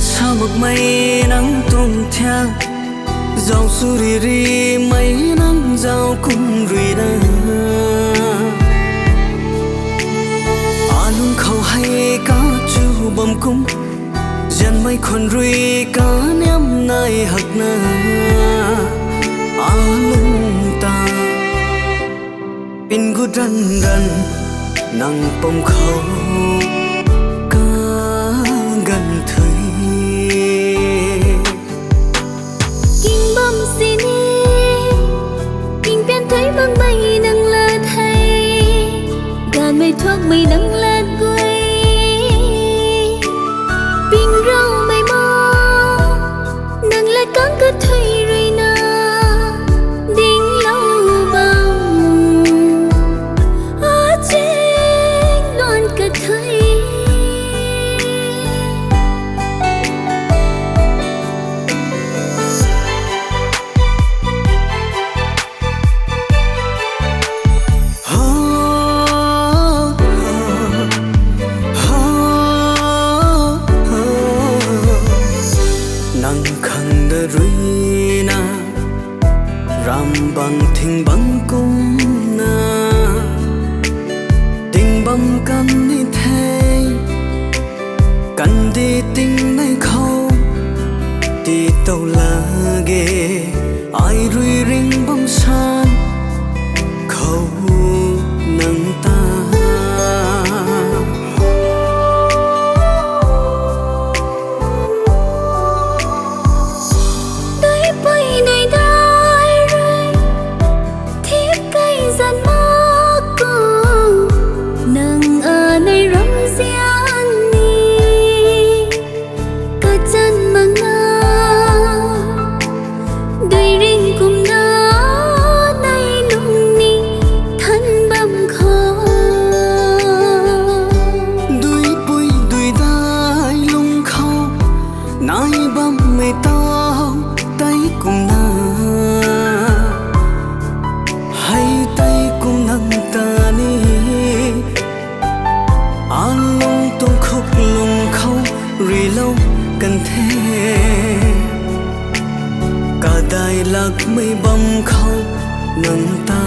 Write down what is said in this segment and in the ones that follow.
sao mực mây nắng tung theo dòng su ri mấy nắng giao cùng rì đa lung khâu hay cá chu bầm cung dân mấy con rì cá ném nay hạt na lung ta pin gu răn răn nắng bông khâu gần thời kinh bom xin kinh biến thấy băng mây nắng là thay gàn mây thoát mây nắng là quay bình rau mây mơ nắng là cắn cứ thủy rồi na đinh lâu bao trên loan cả thầy nắng khăn đơ rui na ram băng thình băng cung na tình băng căn đi thay căn đi tình này khâu đi tàu là ghê ai rui ring băng san khâu nắng ta nai băm mây tao tay cùng na hay tay cùng nắng ta ni an lung tung khúc lung khâu rì lâu cần thế cả đài lạc mây băm khâu nắng ta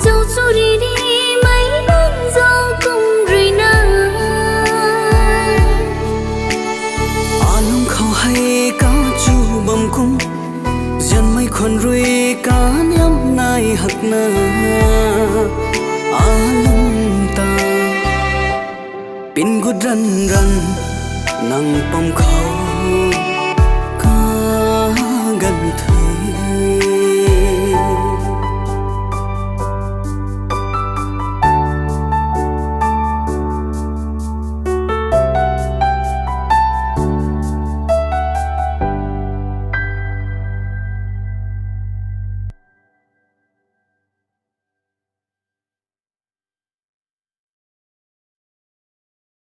dẫu dù đi đi mấy năm dẫu cùng rồi na lung khâu hay cá chu bầm cung dân mấy con rui cá ném nay hạt na lung ta pin gu răn răn nắng bông khâu